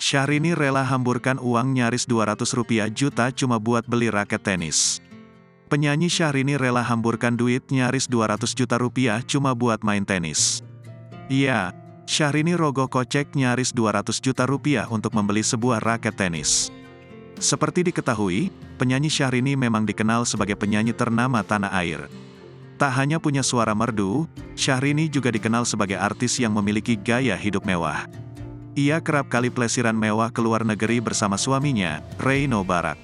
Syahrini rela hamburkan uang nyaris Rp200 juta cuma buat beli raket tenis. Penyanyi Syahrini rela hamburkan duit nyaris Rp200 juta cuma buat main tenis. Iya, Syahrini rogoh kocek nyaris Rp200 juta untuk membeli sebuah raket tenis. Seperti diketahui, penyanyi Syahrini memang dikenal sebagai penyanyi ternama tanah air. Tak hanya punya suara merdu, Syahrini juga dikenal sebagai artis yang memiliki gaya hidup mewah. Ia kerap kali plesiran mewah ke luar negeri bersama suaminya, Reino Barak.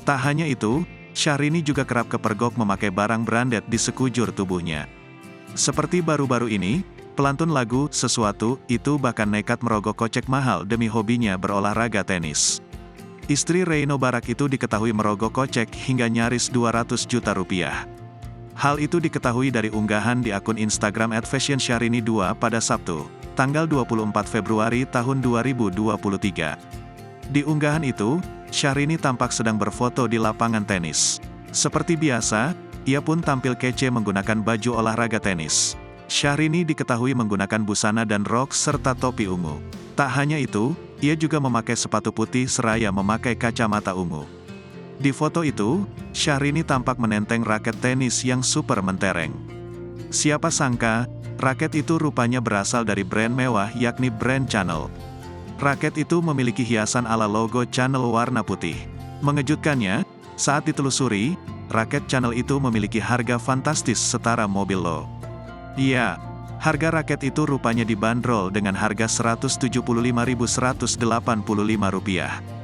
Tak hanya itu, Syahrini juga kerap kepergok memakai barang branded di sekujur tubuhnya. Seperti baru-baru ini, pelantun lagu "Sesuatu" itu bahkan nekat merogoh kocek mahal demi hobinya berolahraga tenis. Istri Reino Barak itu diketahui merogoh kocek hingga nyaris Rp200 juta. Hal itu diketahui dari unggahan di akun Instagram @fashionsyahrini2 pada Sabtu, tanggal 24 Februari tahun 2023. Di unggahan itu, Syahrini tampak sedang berfoto di lapangan tenis. Seperti biasa, ia pun tampil kece menggunakan baju olahraga tenis. Syahrini diketahui menggunakan busana dan rok serta topi ungu. Tak hanya itu, ia juga memakai sepatu putih seraya memakai kacamata ungu. Di foto itu, Syahrini tampak menenteng raket tenis yang super mentereng. Siapa sangka, raket itu rupanya berasal dari brand mewah yakni brand Chanel. Raket itu memiliki hiasan ala logo Chanel warna putih. Mengejutkannya, saat ditelusuri, raket Chanel itu memiliki harga fantastis setara mobil lo. Iya, harga raket itu rupanya dibanderol dengan harga Rp175.185.